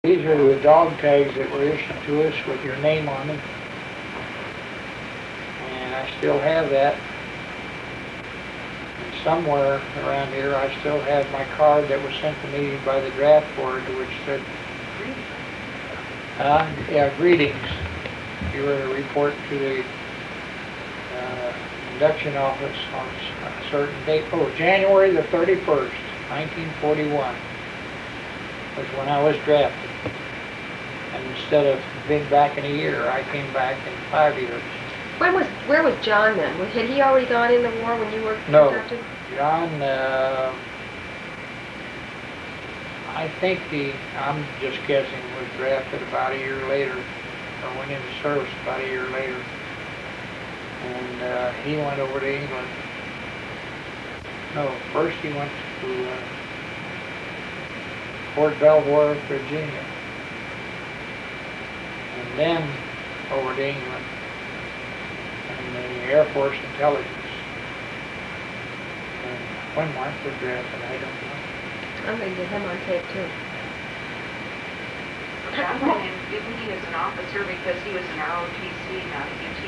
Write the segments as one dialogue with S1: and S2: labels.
S1: These are the dog tags that were issued to us with your name on them. And I still have that. And somewhere around here I still have my card that was sent to me by the draft board which said, greetings. You were to report to the induction office on a certain date. Oh, January the 31st, 1941 was when I was drafted. And instead of being back in a year, I came back in 5 years.
S2: Where was John then? Had he already gone in the war when you were drafted?
S1: No, John, I think I'm just guessing, was drafted about a year later, or went into service about a year later. And he went over to England. No, first he went to Fort Belvoir, Virginia. And then over to England. And the Air Force Intelligence. And when Mark was drafted, I don't know.
S2: I'm going to get him on tape too.
S3: John went in, didn't he, as an officer because he was an ROTC, not a UT,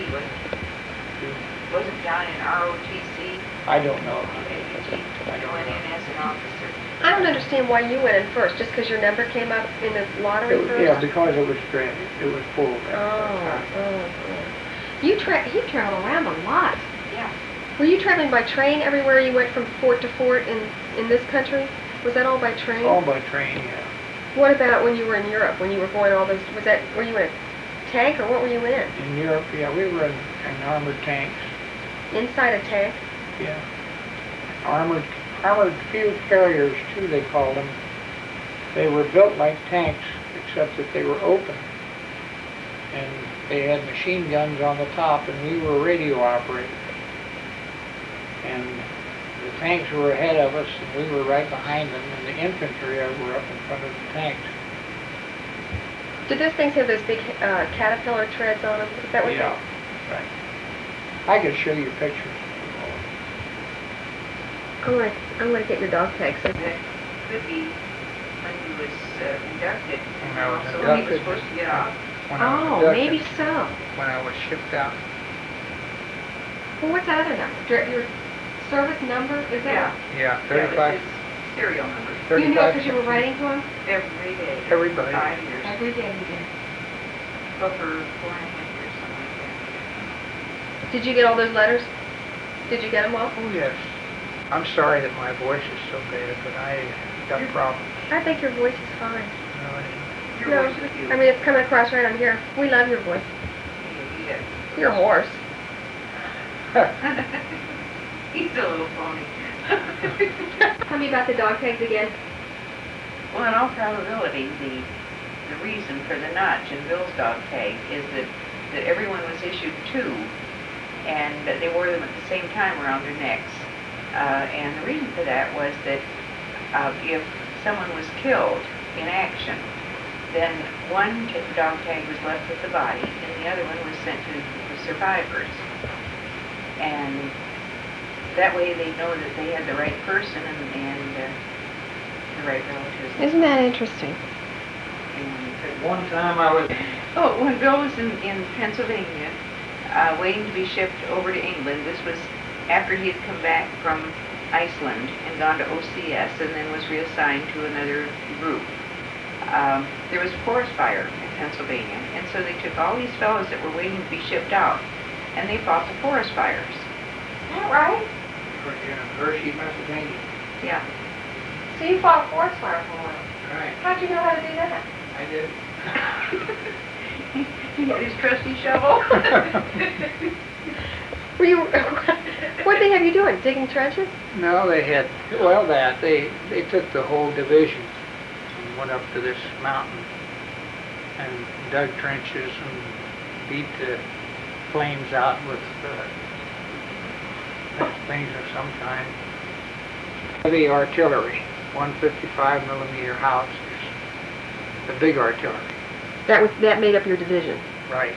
S3: wasn't John in ROTC?
S1: I don't know.
S3: Okay, UT. He went in as an officer.
S2: I don't understand why you went in first, just because your number came up in the lottery first?
S1: Yeah, because it was drafted. It was full.
S2: He traveled around a lot.
S3: Yeah.
S2: Were you traveling by train everywhere you went from fort to fort in this country? Was that all by train?
S1: All by train, yeah.
S2: What about when you were in Europe, when you were going all those, were you in a tank or what were you in?
S1: In Europe, yeah, we were in armored tanks.
S2: Inside a tank?
S1: Yeah. Armored field carriers, too, they called them. They were built like tanks, except that they were open. And they had machine guns on the top, and we were radio operated. And the tanks were ahead of us, and we were right behind them, and the infantry were up in front of the tanks.
S2: Did those things have those big caterpillar treads on them? Is that what
S1: Yeah, right. I could show you pictures.
S2: I'm going to get your dog tag. So
S3: That could be when he was inducted.
S1: When I was
S3: So
S1: inducted,
S3: he was supposed to get off.
S1: When I was inducted,
S2: maybe so.
S1: When I was shipped out.
S2: Well, what's that other number? Your service number? Is that?
S1: Yeah,
S3: Yeah,
S1: 35.
S3: that's his serial number.
S2: You knew it because you were writing to him?
S3: Every day.
S1: Everybody.
S3: For 5 years.
S2: Every day you did.
S3: But for 4.5 years, something like that.
S2: Did you get all those letters? Did you get them all?
S1: Oh, yes. I'm sorry that my voice is so bad, but I got problems.
S2: I think your voice is fine.
S1: No,
S3: Your voice is you.
S2: I mean, it's coming across right on here. We love your voice.
S3: Yeah.
S2: You're a horse.
S3: He's a little phony.
S2: Tell me about the dog tags again.
S3: Well, in all probability, the reason for the notch in Bill's dog tag is that everyone was issued 2, and they wore them at the same time around their necks. And the reason for that was that if someone was killed in action, then one dog tag was left with the body, and the other one was sent to the survivors. And that way they know that they had the right person and the right relatives.
S2: Isn't that interesting?
S3: And
S1: At one time I was...
S3: oh, when Bill was in Pennsylvania, waiting to be shipped over to England, this was after he had come back from Iceland and gone to OCS and then was reassigned to another group. There was a forest fire in Pennsylvania, and so they took all these fellows that were waiting to be shipped out, and they fought the forest fires.
S2: Is that right?
S1: in Hershey, Pennsylvania.
S3: Yeah.
S2: So you fought a forest fire for a while.
S1: Right.
S2: How'd you know how to do that?
S1: I did.
S3: He had his trusty shovel.
S2: Were you? What did they have you doing? Digging trenches?
S1: No, they had, well, they took the whole division and went up to this mountain and dug trenches and beat the flames out with things of some kind. Heavy artillery, 155 millimeter howitzers, the big artillery.
S2: That made up your division.
S1: Right.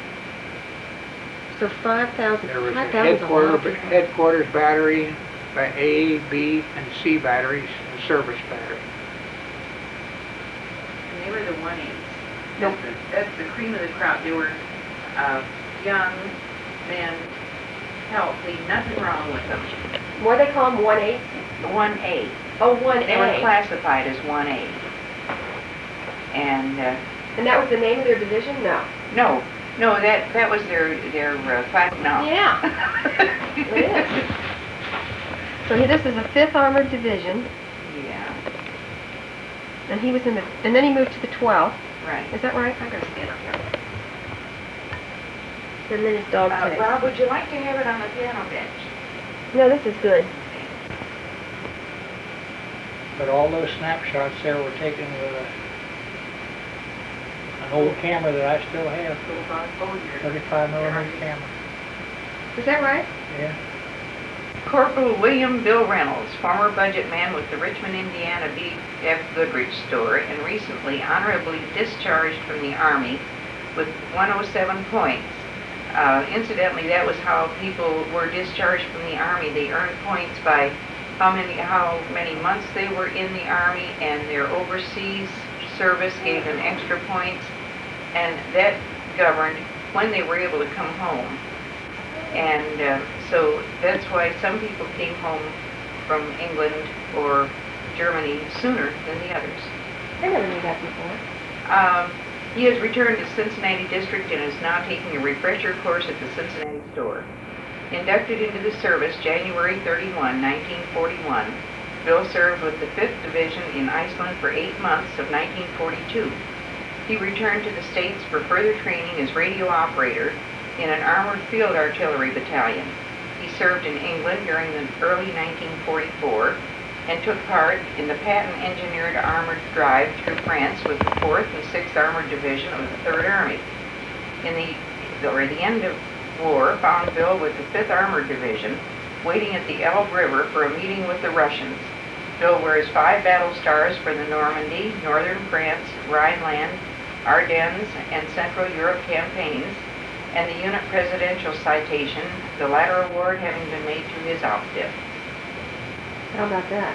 S2: So 5,000.
S1: There was a
S2: 5,000
S1: headquarters battery, A, B, and C batteries, and service battery.
S3: And they were the 1-8s. That's the cream of the crop. They were young men, healthy, nothing wrong with them.
S2: What do they call them, 1-8?
S3: 1A.
S2: Oh, 1A.
S3: They were classified as 1A. And
S2: And that was the name of their division? No.
S3: no, that was their class. No.
S2: Yeah. It is. So this is the 5th Armored Division,
S3: Yeah,
S2: and he was in the, and then he moved to the 12th.
S3: right.
S2: Is that right? I gotta stand up here. And then his dog tags.
S3: Rob, would you like to have it on the piano bench?
S2: No, this is good.
S1: But all those snapshots there were taken with an old camera that I still have, 35 millimeter camera.
S2: Is that right?
S1: Yeah.
S3: Corporal William Bill Reynolds, former budget man with the Richmond, Indiana B.F. Goodrich store, and recently honorably discharged from the Army with 107 points. Incidentally, that was how people were discharged from the Army. They earned points by how many months they were in the Army, and their overseas service gave them extra points, and that governed when they were able to come home. And so that's why some people came home from England or Germany sooner than the others.
S2: I never knew that before.
S3: He has returned to Cincinnati District and is now taking a refresher course at the Cincinnati store. Inducted into the service January 31, 1941, Bill served with the 5th Division in Iceland for 8 months of 1942. He returned to the States for further training as radio operator in an armored field artillery battalion. He served in England during the early 1944 and took part in the patent-engineered armored drive through France with the 4th and 6th Armored Division of the 3rd Army. The end of war found Bill with the 5th Armored Division waiting at the Elbe River for a meeting with the Russians. Bill wears 5 battle stars for the Normandy, Northern France, Rhineland, Ardennes, and Central Europe campaigns, and the unit presidential citation, the latter award having been made to his outfit.
S2: How about that?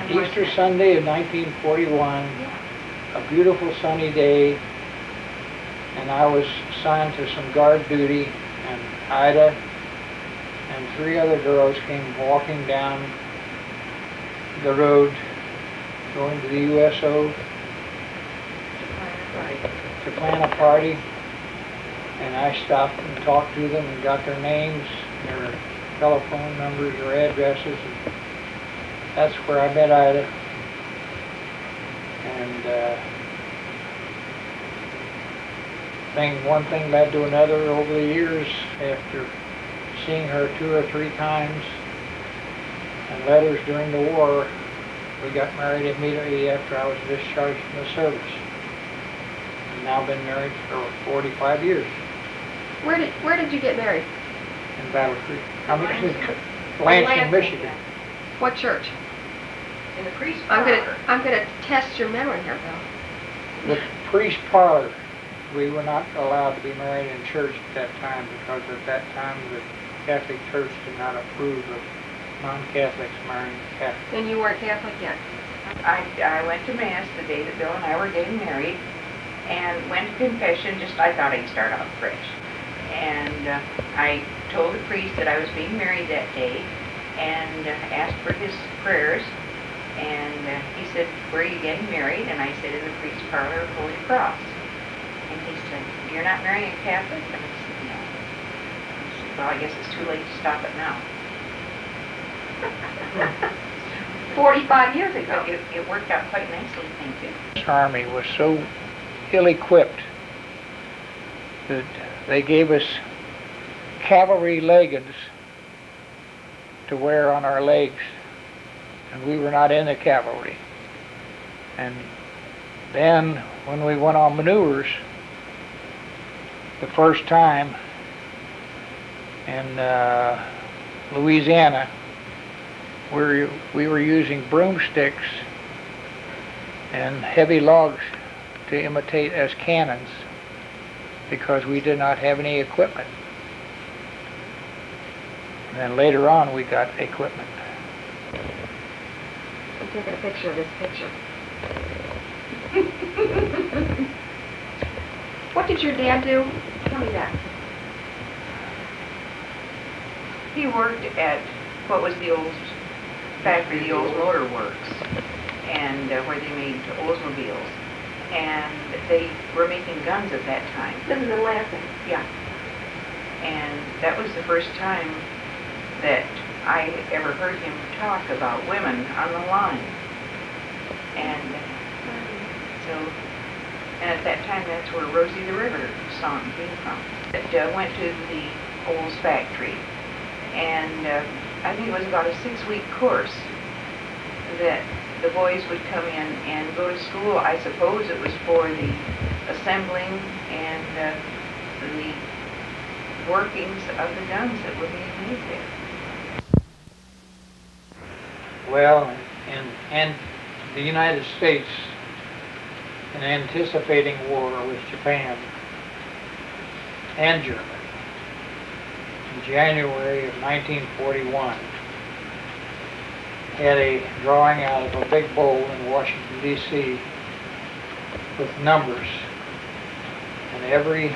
S1: Easter Sunday of 1941, a beautiful sunny day, and I was assigned to some guard duty, and Ida and 3 other girls came walking down the road going to the USO to plan a party, and I stopped and talked to them and got their names, their telephone numbers, their addresses, and that's where I met Ida. And one thing led to another over the years. After seeing her 2 or 3 times and letters during the war, we got married immediately after I was discharged from the service. I've now been married for 45 years.
S2: Where did you get married?
S1: In Battle Creek. Lansing, Michigan.
S2: What church?
S3: In the priest
S2: I'm
S3: parlor.
S2: gonna test your memory here, Bill.
S1: The priest parlor. We were not allowed to be married in church at that time because at that time the Catholic Church did not approve of non-Catholics marrying Catholics.
S2: And you weren't Catholic yet.
S3: I went to Mass the day that Bill and I were getting married and went to confession. I thought I'd start out fresh. And I told the priest that I was being married that day and asked for his prayers. And he said, "Where are you getting married?" And I said, "In the priest parlor of Holy Cross." And he said, "You're not marrying a Catholic?" And I said, "No." He said, "Well, I guess it's too late to stop it now."
S2: 45 years ago.
S3: It worked out quite nicely, thank you.
S1: This army was so ill-equipped that they gave us cavalry leggings to wear on our legs, and we were not in the cavalry. And then when we went on maneuvers the first time in Louisiana, we were using broomsticks and heavy logs to imitate as cannons because we did not have any equipment. And then later on we got equipment.
S2: I'm taking a picture of this picture. what did your dad do? Tell me that.
S3: He worked at what was the old factory, the old motor works, and where they made Oldsmobiles. And they were making guns at that time.
S2: This is in Lansing.
S3: Yeah. And that was the first time that I ever heard him talk about women on the line. And and at that time, that's where Rosie the River song came from. It went to the Olds factory, and I think it was about a 6-week course that the boys would come in and go to school. I suppose it was for the assembling and the workings of the guns that were being made there.
S1: Well, and the United States, in anticipating war with Japan and Germany, in January of 1941, had a drawing out of a big bowl in Washington, D.C. with numbers, and every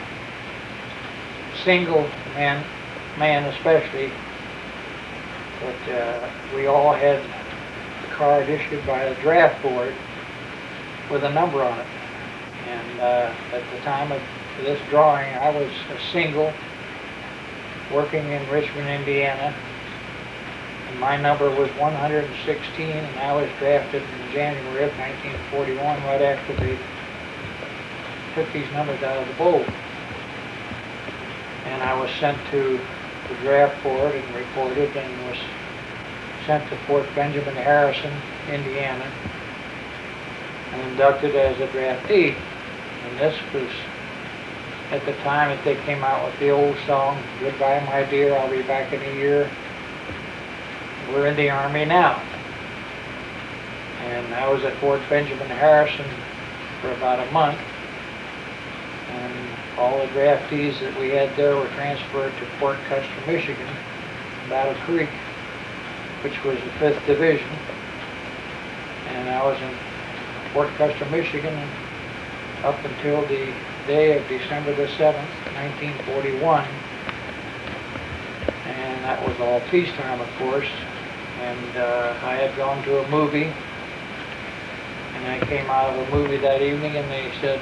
S1: single man especially, but we all had a card issued by the draft board with a number on it. And at the time of this drawing, I was a single working in Richmond, Indiana, and my number was 116, and I was drafted in January of 1941, right after they took these numbers out of the bowl. And I was sent to the draft board and reported, and was sent to Fort Benjamin Harrison, Indiana, and inducted as a draftee. And this was at the time that they came out with the old song, "Goodbye, my dear, I'll be back in a year. We're in the Army now." And I was at Fort Benjamin Harrison for about a month, and all the draftees that we had there were transferred to Fort Custer, Michigan, Battle Creek, which was the 5th Division. And I was in Fort Custer, Michigan, up until the day of December the 7th, 1941. And that was all peacetime, of course. And I had gone to a movie, and I came out of a movie that evening, and they said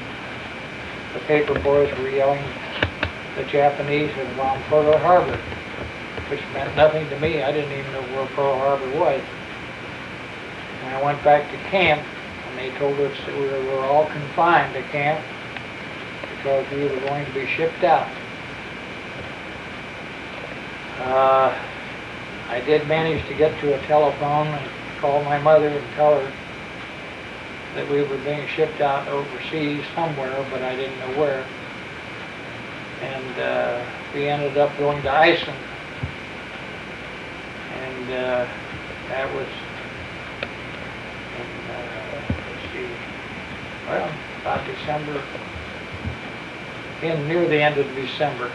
S1: the paper boys were yelling the Japanese had bombed Pearl Harbor, which meant nothing to me. I didn't even know where Pearl Harbor was. And I went back to camp, and they told us that we were all confined to camp because we were going to be shipped out. I did manage to get to a telephone and call my mother and tell her that we were being shipped out overseas somewhere, but I didn't know where. And we ended up going to Iceland. And that was about December, near the end of December.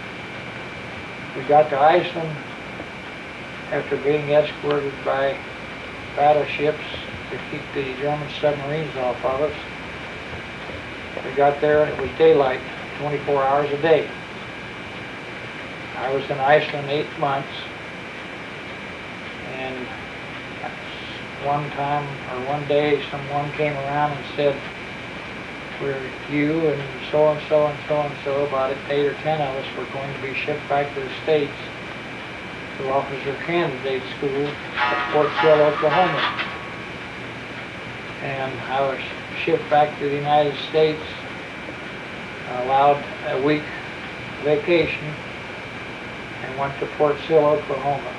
S1: We got to Iceland after being escorted by battleships to keep the German submarines off of us. We got there and it was daylight, 24 hours a day. I was in Iceland 8 months, and one day someone came around and said, "We're you and so and so and so and so, about 8 or 10 of us were going to be shipped back to the States to officer candidate school at Fort Sill, Oklahoma." And I was shipped back to the United States, allowed a week vacation, and went to Fort Sill, Oklahoma.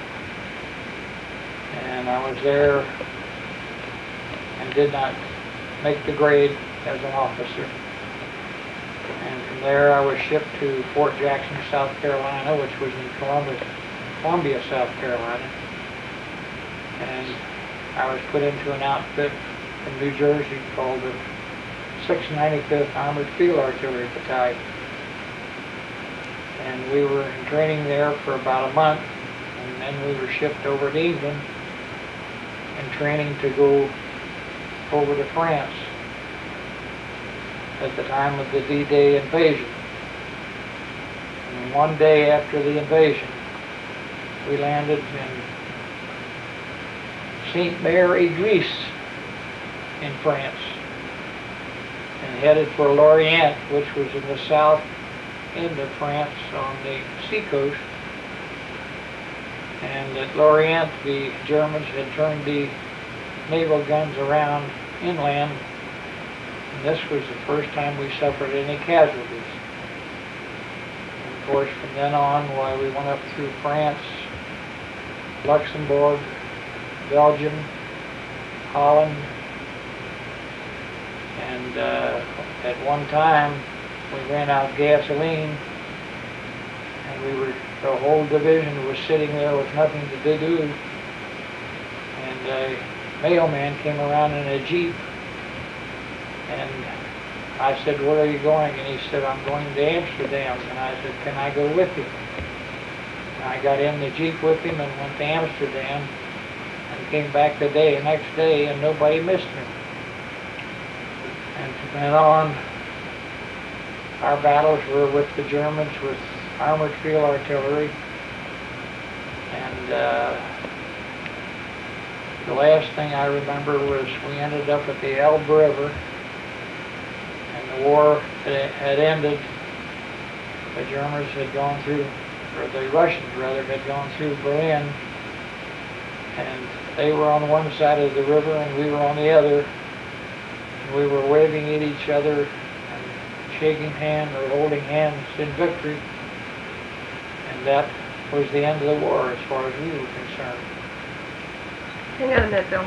S1: And I was there and did not make the grade as an officer. And from there I was shipped to Fort Jackson, South Carolina, which was in Columbia, South Carolina. And I was put into an outfit from New Jersey called the 695th Armored Field Artillery Battalion. And we were in training there for about a month, and then we were shipped over to England and training to go over to France at the time of the D-Day invasion. And one day after the invasion, we landed in Saint-Mère-Église in France and headed for Lorient, which was in the south end of France on the seacoast. And at Lorient, the Germans had turned the naval guns around inland, and this was the first time we suffered any casualties. And of course, from then on, while we went up through France, Luxembourg, Belgium, Holland, and at one time we ran out of gasoline, and the whole division was sitting there with nothing to do, and a mailman came around in a Jeep, and I said, "Where are you going?" And he said, "I'm going to Amsterdam." And I said, "Can I go with you?" And I got in the Jeep with him and went to Amsterdam and came back the next day, and nobody missed me. And from then on, our battles were with the Germans with armored field artillery, and the last thing I remember was we ended up at the Elbe River, and the war had ended. The Germans had gone through, or the Russians rather, had gone through Berlin, and they were on one side of the river and we were on the other, and we were waving at each other and shaking hands or holding hands in victory, and that was the end of the war as far as we were concerned.
S2: Hang on a minute, Bill.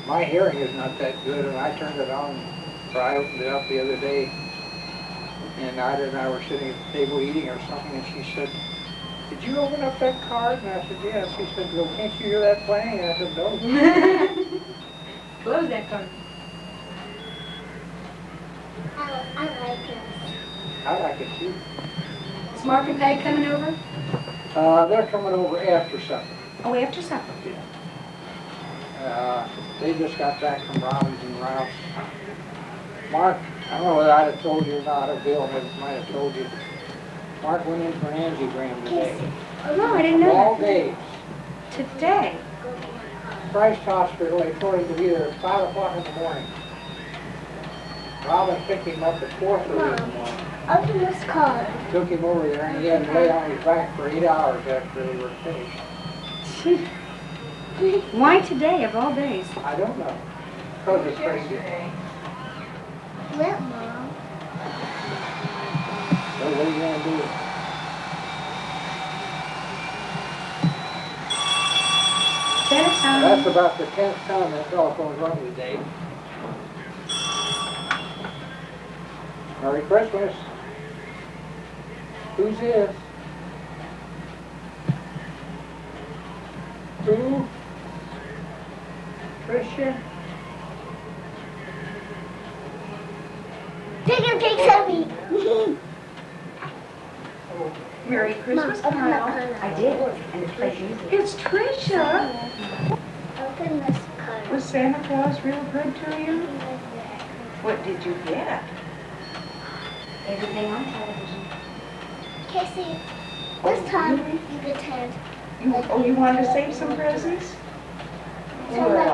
S1: My hearing is not that good, and I turned it on, or I opened it up the other day, and Ida and I were sitting at the table eating or something, and she said, "Did you open up that card?" And I said, "Yes." She said, "Well, can't you hear that playing?" And I said, "No."
S4: Close that card.
S5: I like it.
S1: I like it too.
S4: Is Mark and Peg coming over?
S1: They're coming over after supper.
S4: Oh, after supper.
S1: They just got back from Robbins and Ralph's. Mark, I don't know whether I'd have told you or not, or Bill might have told you. Mark went in for an angiogram today.
S4: Oh, no, I didn't know
S1: All
S4: that.
S1: days.
S4: Today?
S1: Christ Hospital, they told him to be there at 5 o'clock in the morning. Robin picked him up at 4:30 in the morning.
S5: Open this card.
S1: Took him over there, and he had to lay on his back for 8 hours after they were finished.
S4: Why today, of all days?
S1: I don't know. Because it's crazy.
S5: What, Mom?
S1: So what are you going to do? That's about the 10th time that telephone's rung today. Merry Christmas. Who's this? Who? Tricia?
S5: Take a picture of me.
S4: Merry Christmas,
S5: Mom, open that
S4: Kyle.
S5: card.
S4: I did, and it's played music. It's Tricia.
S5: Open this card.
S4: Was Santa Claus real good to you?
S3: What did you get?
S4: Everything on television.
S5: Casey, this time you pretend.
S3: You wanted to save some presents?
S5: Pretend that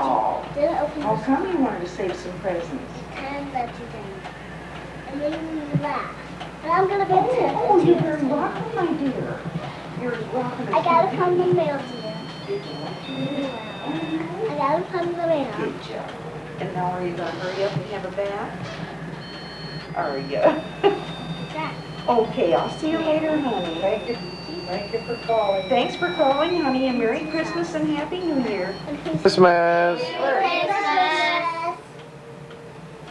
S5: you didn't open
S3: How
S5: this.
S3: come you wanted to save some presents?
S5: Pretend that you didn't. And then you laugh. And I'm gonna pretend.
S3: Oh, you're very welcome, my dear. You're as welcome as
S5: I got it
S3: you
S5: from the
S3: can be.
S5: mail, dear. I got it from the mail.
S3: Good job. And now are you gonna hurry up and have a bath? Are you? Okay, I'll see you later, honey.
S1: Thank you for calling.
S3: Thanks for calling, honey, and Merry Christmas and Happy New Year.
S6: Christmas.
S5: Christmas.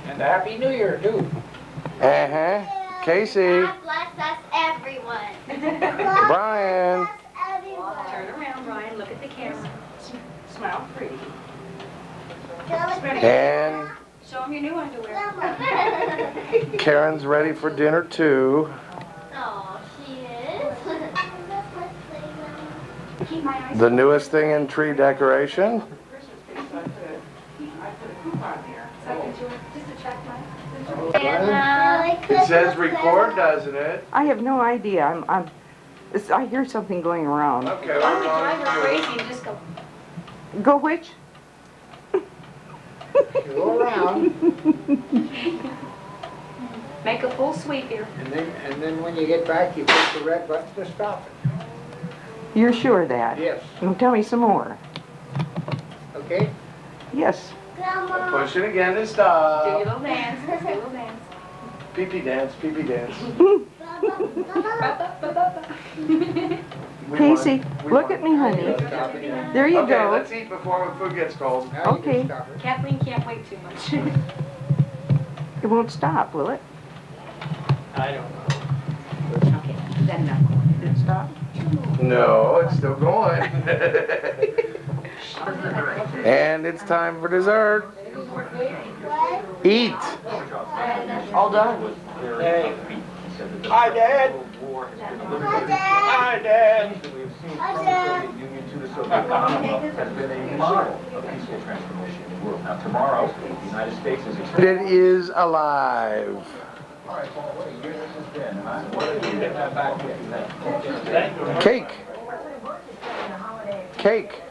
S1: And Happy New Year, too.
S6: Uh-huh. Casey.
S5: God bless us, everyone.
S6: Brian.
S5: Everyone.
S4: Turn around, Brian. Look at the camera.
S3: Smile pretty.
S6: And
S4: Show them your new underwear.
S6: Karen's ready for dinner too.
S5: Oh, she is.
S4: Keep my eyes.
S6: The newest thing in tree decoration.
S3: I put a coupon there.
S4: Just to check my.
S6: It says record, doesn't it?
S3: I have no idea. I hear something going around.
S6: Okay,
S4: Why don't you drive her crazy and just go.
S3: Go which?
S1: Go around,
S4: Make a full sweep here.
S1: and then when you get back, you push the red button to stop it.
S3: You're sure of that?
S1: Yes.
S3: Well, tell me some more.
S1: Okay?
S3: Yes.
S5: Grandma.
S6: Push it again to
S4: Do your
S6: stop.
S4: little dance. Do your little dance.
S6: Pee-pee dance, pee-pee dance. We
S3: Casey,
S6: won. We
S3: look
S6: won.
S3: at me, honey.
S1: Stop it now.
S3: There you
S6: Okay,
S3: go.
S6: let's eat before the food gets cold.
S1: Now you can
S3: Okay.
S1: stop it.
S4: Kathleen can't wait too much.
S3: It won't stop, will it?
S1: I don't know.
S4: Okay, then enough.
S3: Did it stop?
S6: No, it's still going. And it's time for dessert. Eat.
S3: All done.
S1: Hey. Hi, Dad.
S5: Hi, Dad.
S1: Hi, Dad.
S5: Hi, Dad.
S7: has been a model of peaceful transformation in the world. Now, tomorrow, the United States is
S6: It is alive.
S7: All right, Paul, what a year this has been. And I wanted to get that back with you.
S6: Cake. Cake.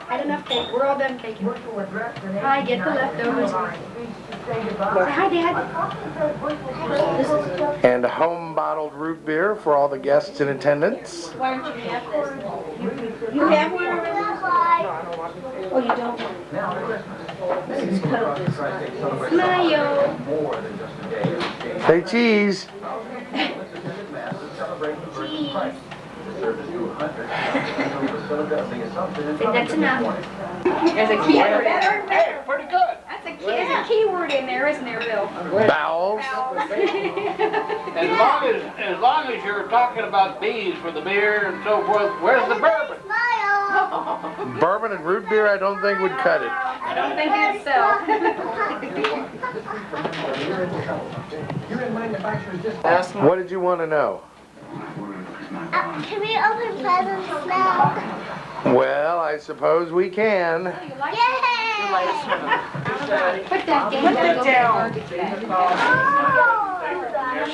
S4: Had enough cake. We're all done caking. Hi, get the leftovers. Say hi, Dad.
S6: And home bottled root beer for all the guests in attendance.
S4: Why don't you have this? You have one? Oh, you don't?
S7: This is Coke.
S4: Smile.
S7: More than just a day of exchange.
S6: Say cheese.
S4: Cheese.
S7: Say
S4: That's enough. There's a key word.
S1: Hey, pretty good.
S4: There's a key word in there, isn't there, Bill?
S6: Bowels.
S8: As long as you're talking about bees for the beer and so forth, where's the bourbon?
S5: Smile.
S6: Bourbon and root beer I don't think would cut it.
S4: I don't think it'd sell.
S6: What did you want to know?
S5: Can we open presents now?
S6: Well, I suppose we can.
S5: Yay!
S4: Put that game down.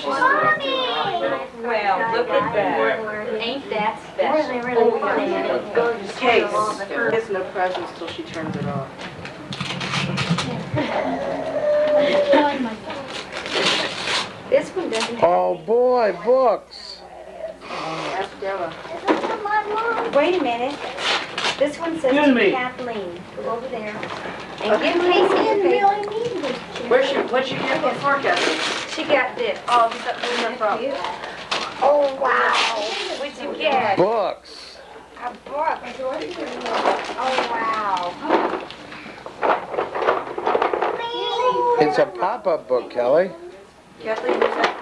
S5: Mommy!
S3: Well, look at that.
S4: Ain't that special?
S3: Case. There is no presents till she turns it off.
S4: This one doesn't have.
S6: Oh boy, books.
S3: Ask Della.
S4: Wait a minute. This one says
S8: Excuse me.
S4: to Kathleen. Go over there. And give Casey a paper.
S3: What'd you get before, Kathleen?
S4: She got this.
S3: Oh, something in the front.
S4: Oh, wow. What'd you get?
S6: Books.
S4: A book. Oh, wow.
S6: It's a pop-up book, Kelly.
S3: Kathleen, what's that?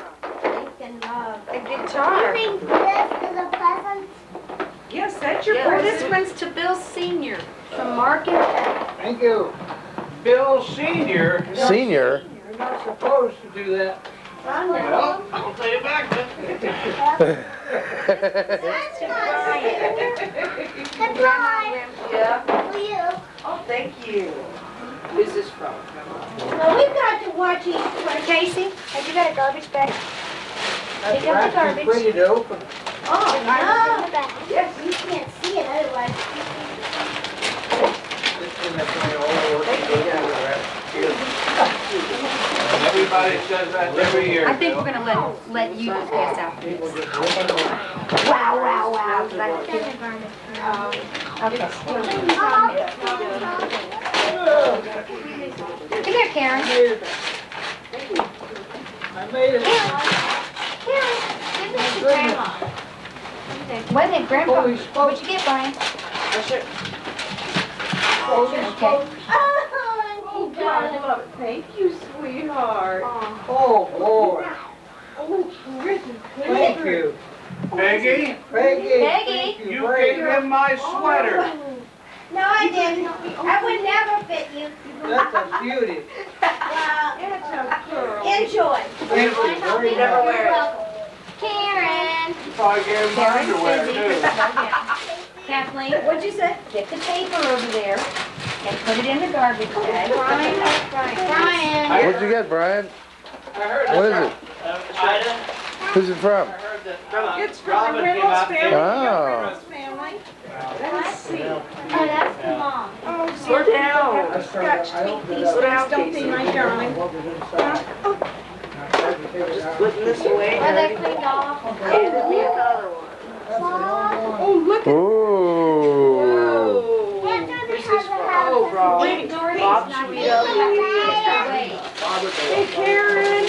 S4: A guitar.
S5: You think this is a present?
S3: Yes, that's your
S4: Oh, this
S3: present.
S4: one's to Bill Senior from Market.
S1: Thank you.
S8: Bill Senior,
S6: Senior.
S1: You're not supposed to do that.
S8: well, I'll tell you back then.
S5: Goodbye.
S4: Yeah.
S5: For you.
S4: Oh, thank you.
S9: Who's this from?
S5: Well, we've got to watch each other. Casey, have you got a garbage bag? Pick up the garbage.
S1: Ready to open.
S5: Oh, no. Yes. You can't see it otherwise.
S8: Everybody says that every year.
S4: I think we're gonna let you pass out this.
S5: Wow, wow, wow. Okay.
S4: Come here, Karen.
S1: I made it.
S5: Karen, give this to Grandma.
S4: Wait a minute, Grandpa. What'd you get, Brian?
S5: Okay.
S4: Oh, God, I love it. Thank you, sweetheart.
S1: Oh, boy.
S4: Oh, Kristen,
S1: Thank you.
S8: Peggy,
S1: Peggy.
S4: Peggy.
S8: you gave him my sweater.
S5: No, I didn't. That would never fit you.
S1: That's a beauty.
S5: Well, enjoy.
S1: Thank you very much.
S5: You're welcome. Karen.
S8: You probably gave him my underwear too.
S4: Kathleen, what'd you say? Get the paper over there and put it in the garbage bag.
S5: Brian.
S6: What'd you get, Brian?
S8: I heard
S6: What is it?
S8: Ida,
S6: Who's it from?
S8: I heard that
S9: It's from
S8: Robin
S9: the
S8: came
S9: Reynolds
S8: out
S9: family.
S8: there.
S6: Oh.
S9: Reynolds family. Let's see.
S5: Oh, that's Mom.
S9: Oh,
S4: Slow down.
S9: Scotch tape these things, don't they, my darling?
S4: Putting this away.
S5: Are they cleaned off?
S9: Oh, look at.
S6: Ooh.
S9: Oh, Rob. Wait, Hey, Karen,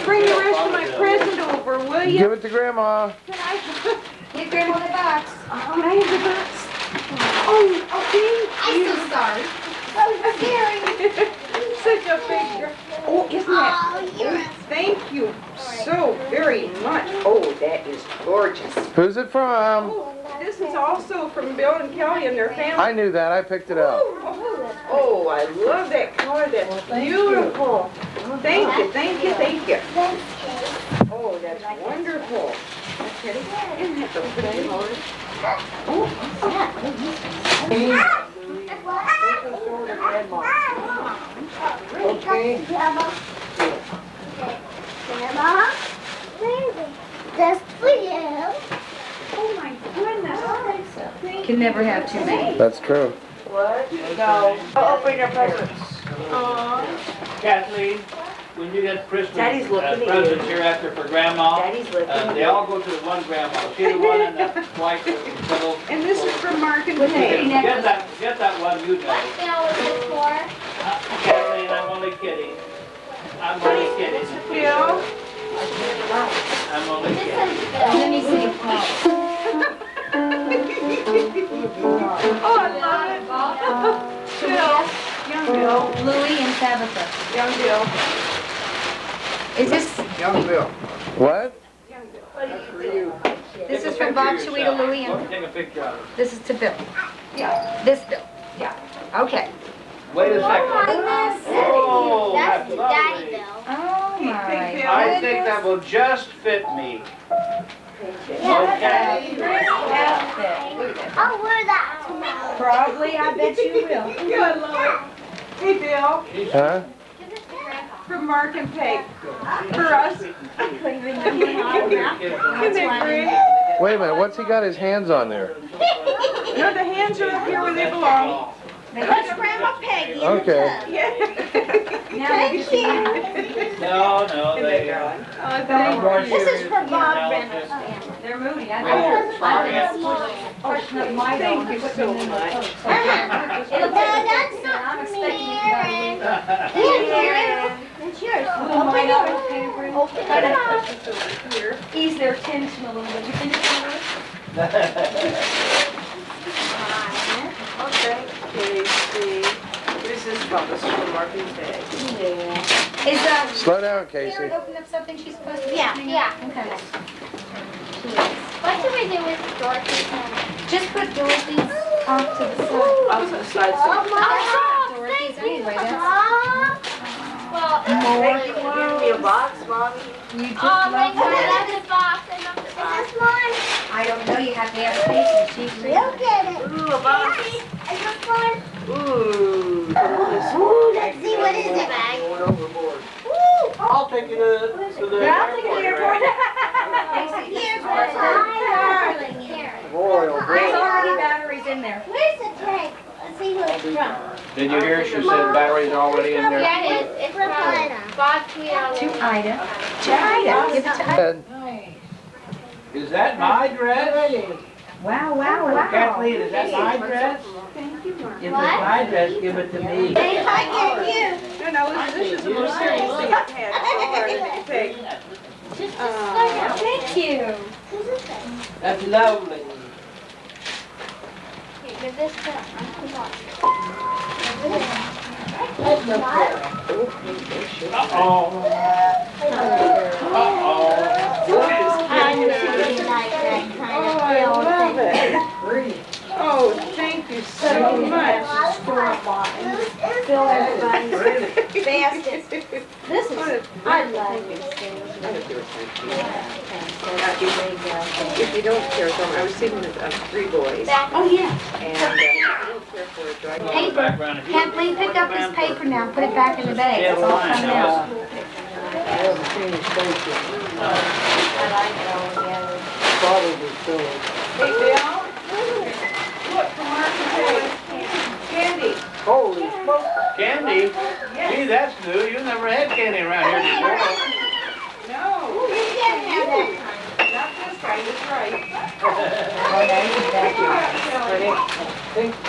S9: bring the rest of my present over, will you?
S6: Give it to Grandma.
S9: Can I
S4: Give Grandma the box.
S9: have the box? Oh, thank
S4: I'm
S9: you.
S4: so sorry.
S9: Such a big girl. Oh, isn't that? Thank you so very much. Oh, that is gorgeous.
S6: Who's it from?
S9: Oh, this is also from Bill and Kelly and their family.
S6: I knew that. I picked it out.
S9: Oh, I love that color. That's beautiful. Thank you, thank you, thank you. Oh, that's wonderful. Isn't that the pretty color?
S1: Okay.
S5: Grandma, just for you.
S9: Oh, my goodness.
S4: Can never have too many.
S6: That's true.
S9: No. Open your presents.
S8: Kathleen, when you get Christmas
S4: Daddy's looking at you.
S8: presents hereafter for Grandma,
S4: Daddy's looking
S8: they all go to the one Grandma. She the one in the white little.
S9: And this is from Mark and
S4: With the
S9: Peg.
S8: Get that one, you know.
S5: What bill is this for?
S8: Kathleen, I'm only kidding. I'm only kidding.
S9: Bill?
S8: I'm only
S5: This
S8: kidding.
S5: is Bill.
S4: Let me see.
S9: Oh, I love it. Bill. Young Bill.
S4: Louie and Tabitha.
S9: Young Bill.
S4: Is this,
S1: Young Bill.
S6: What?
S4: this is
S8: Take a
S4: from Bob
S8: picture of
S4: Sweet
S8: yourself.
S4: Louie and
S8: Take a picture of it.
S4: this is to Bill. Yeah. This Bill. Yeah. Okay.
S8: Wait a second. Oh,
S5: That's
S8: that's
S5: the daddy
S8: lovely.
S5: bill.
S4: Oh my
S9: Bill.
S8: I think that will just fit me. Okay.
S5: I'll wear that tomorrow.
S4: Probably, I bet you will.
S9: Yeah, I love it. Hey, Bill.
S6: Huh?
S5: Give this to Grandpa.
S9: From Mark and Peg. For us. Isn't that great?
S6: Wait a minute. What's he got his hands on there?
S9: No, the hands are up here where they belong.
S5: That's Grandma Peggy.
S6: Okay.
S9: Yeah.
S5: Thank you.
S8: No, they.
S9: Oh, thank you.
S5: This is for Bob Reynolds.
S4: They're moody. I
S5: Thank
S9: Thank you so much.
S5: that's not for me, Aaron. That's yours. Open it up.
S4: Ease their tension a little bit. You think it's
S9: Casey. This is from Mark and Peg.
S4: Is
S6: Slow down, Casey.
S4: Karen opened up something she's supposed to?
S5: Yeah.
S4: Okay.
S5: What should we do with Dorothy's hand?
S4: Just put Dorothy's off to the side.
S9: Off to the side.
S5: Oh, Mom,
S4: Dorothy's
S5: thank you,
S4: anyway, that's-
S5: Mom. Well,
S4: More.
S5: thank you for giving me a box, Mommy.
S4: You just
S5: Oh,
S4: love
S5: thank you.
S4: her.
S5: I love this box. I love this box. this one?
S4: I don't know, you have to ask Stacy, she's
S5: You'll get it.
S9: Ooh, a box.
S5: Casey, is this one?
S9: Ooh.
S5: Ooh, let's see, what is it?
S8: Going overboard.
S5: Ooh.
S8: I'll take you to the airport.
S5: Here's what it's darling. Here.
S8: Royal.
S4: There's already batteries in there.
S5: Where's the tank? Let's see who it's from.
S8: Did you hear she said batteries are already in there?
S5: Yeah, it's from Ida.
S4: To Ida. To Ida. Give it to Ida.
S8: Is that my dress?
S4: Wow, wow, wow.
S8: Kathleen, is that my dress?
S9: Thank you, Mark.
S8: If it's my dress, give it to me.
S5: Hey, I get you.
S9: No, this is the most serious thing I've had. So hard to take.
S4: Thank you.
S5: Who's this thing?
S8: That's lovely.
S5: Give this to Uncle Mark.
S8: Uh-oh. Uh-oh.
S5: I knew you like that kind of
S9: I love it. Oh, thank you so much.
S5: Fill everybody's basket. This is, I love these things.
S9: If you don't care for them, I was sitting with 3 boys,
S4: Oh, yeah.
S9: and I don't care for a dry
S4: Paper. Kathleen, pick up this paper now, put it back in the bag. It's all coming out.
S1: I haven't seen his face yet.
S5: I like it all together.
S1: Probably still.
S9: Hey, Bill. Look, from Mark and Candy.
S1: Holy smoke.
S8: Candy? Gee, that's new. You never had candy around here before.
S9: No,
S5: You can't have that.
S9: not this guy, that's right.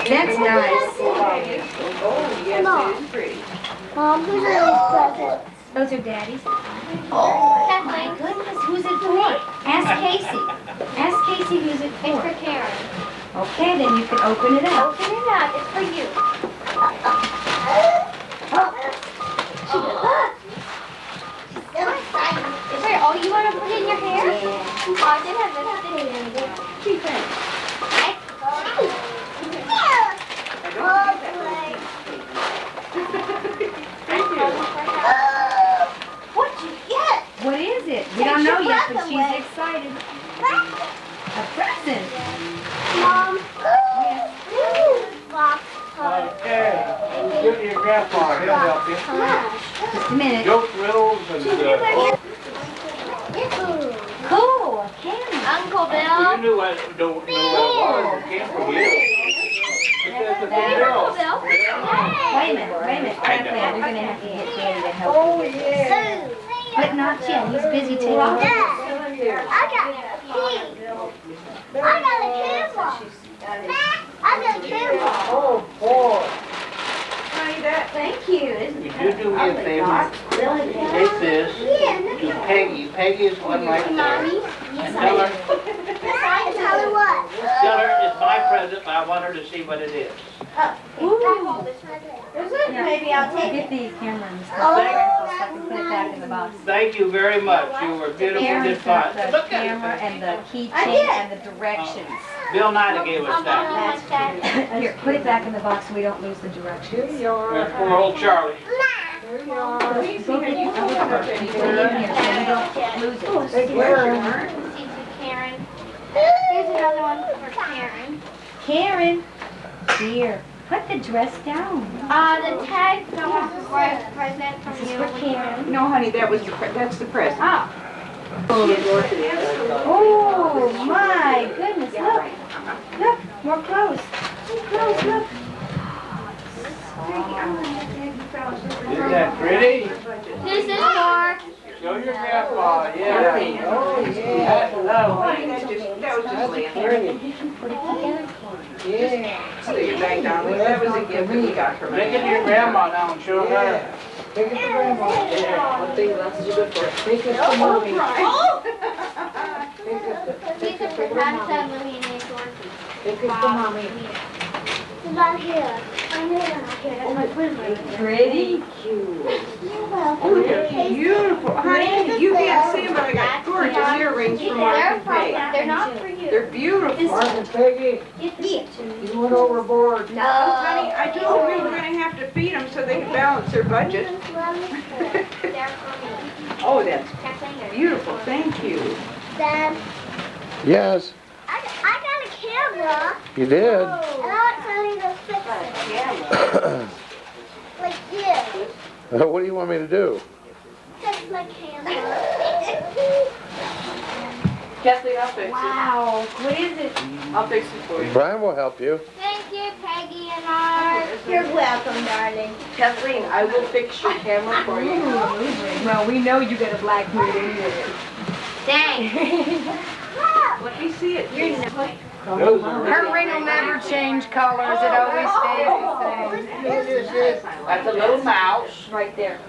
S4: That's nice.
S9: Oh, yes, it is pretty.
S5: Mom, who's are these presents?
S4: Those are Daddy's.
S5: Kathleen.
S4: Goodness, who's it for? Ask Casey. Ask Casey who's it
S5: It's
S4: for.
S5: for Karen.
S4: Okay, then you can open it up.
S5: Open it up. It's for you. She goes, she's so excited. Wait, oh, you want to put it in your hair? Oh, I did have this thing in there. Two things. Right? What'd you get?
S4: What is it? We
S5: Takes
S4: don't know
S5: your
S4: yet,
S5: breath
S4: but she's
S5: away.
S4: excited. A present.
S5: Mom. Box toy.
S8: Okay. Give it to your grandpa. He'll help you.
S4: Just a minute.
S8: Joke riddles and,
S4: Cool, a candy.
S5: Uncle
S8: well, you
S5: Bill.
S8: knew what, don't know what it was. It came from you. It says it's a
S5: Uncle
S8: bill.
S5: Bill.
S4: Wait a minute, Kathleen, you're gonna have to get Daddy to help you. But not yet, he's busy taking
S5: Dad,
S4: pictures.
S5: I got pink. I got a camera. I got a camera.
S1: Oh, boy.
S9: Honey, that,
S4: Thank you.
S8: Would you do me a favor? Take this to Peggy. Peggy is one right there.
S5: Mommy.
S8: And tell her,
S5: Tell her what?
S8: tell her it's my present, but I want her to see what it is.
S5: Maybe I'll take
S4: Get
S5: it.
S4: the camera and stuff.
S5: Oh,
S4: So I can put it back in the box.
S8: Thank you very much. You were beautiful,
S4: Karen's
S8: did
S4: got
S8: fine.
S4: the
S8: Look
S4: camera
S8: at
S4: and the
S5: I
S4: keychain
S5: did.
S4: and the directions.
S8: Bill Nida gave us that.
S4: Here, put it back in the box so we don't lose the directions.
S1: Here you are.
S8: That's poor old Charlie.
S1: Here you are.
S4: Put it in here so we don't lose it.
S1: Hey, Karen.
S5: Karen. Here's another one for Karen.
S4: Karen, here, put the dress down.
S5: The tag present from
S4: This is
S5: you.
S4: for Karen.
S9: no, honey, that's the present.
S4: Ah. Oh, my goodness, look. Look, more close. Close, look.
S8: Isn't that pretty?
S5: Who's this for?
S8: Show your grandpa, yeah.
S1: Oh, yeah.
S8: That's lovely.
S9: That was just laying there.
S1: Pretty.
S4: Put it together.
S1: Yeah.
S9: So you back down. That was a gift that we got from
S8: Take it to your grandma now and show her.
S1: Yeah. Take it to grandma.
S9: One thing glasses are good for.
S1: Take it to mommy.
S5: Oh!
S1: Take
S5: These are
S1: it
S5: for
S1: to grandma.
S5: Grandson, Louie, and Dorothy.
S1: Take it to mommy.
S5: It's about here. I know they're not here. That's my twin.
S4: Pretty.
S5: You're welcome.
S9: Beautiful. Honey, you can't see them, but I got gorgeous earrings from Mark
S5: They're
S9: and
S5: from,
S9: Peg.
S5: they're not for you.
S9: They're beautiful.
S1: Mark and Peggy, you went overboard.
S5: No.
S9: Honey, I told them we were gonna have to feed them so they could balance their budget.
S5: They're for me.
S9: Oh, that's
S5: Kathleen, they're
S9: beautiful. Thank you.
S5: Dad,
S6: Yes,
S5: I got a camera.
S6: you did.
S5: And I want somebody to fix it. Like you.
S6: What do you want me to do?
S5: Fix my camera.
S9: Kathleen, I'll fix it.
S4: Wow, what is it?
S9: I'll fix it for you.
S6: Brian will help you.
S5: Thank you, Peggy and Art.
S4: You're welcome, darling.
S9: Kathleen, I will fix your camera for you.
S4: Well, we know you got a black mood anyway.
S5: Thanks.
S9: Let me see it.
S4: Her ring will never change colors. It always stays the same.
S8: That's a little mouse,
S4: Right there.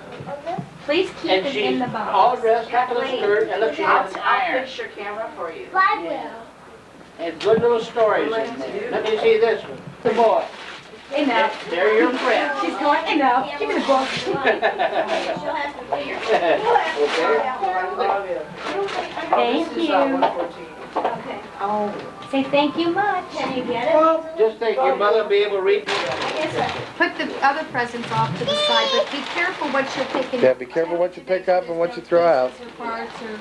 S4: Please keep
S8: and
S4: it
S8: she's
S4: in the box.
S8: all dressed up in a skirt, and look, she has an
S9: I'll
S8: iron.
S9: fix your camera for you.
S5: I will.
S8: And good little stories in there. Let me see this one. The boy.
S4: Enough.
S8: They're your friends.
S4: She's going, enough. Give me the book. Thank you. Say thank you much. Can you get it?
S8: Just think, your mother will be able to read.
S2: Put the other presents off to the side, but be careful what you're picking
S6: Yeah,
S2: up.
S6: be careful what you pick up and what you throw out.
S2: Or parts or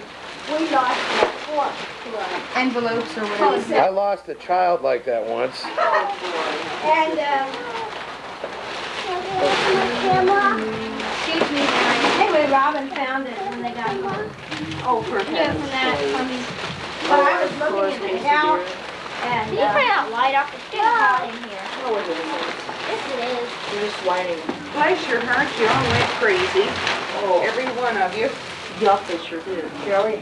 S5: We lost the fork to us.
S2: envelopes or whatever.
S6: I lost a child like that once.
S5: And, my camera.
S2: Excuse me, Mary.
S5: Anyway, Robin found it when they got home.
S9: Oh, for
S5: Yeah, from that, but I was looking at the couch, and, you turn that light off, it's getting hot in here. Yes, it is.
S9: You're just whining. Bless your heart, you all went crazy. Oh. Every one of you.
S8: Yup, they sure did.
S9: Kelly?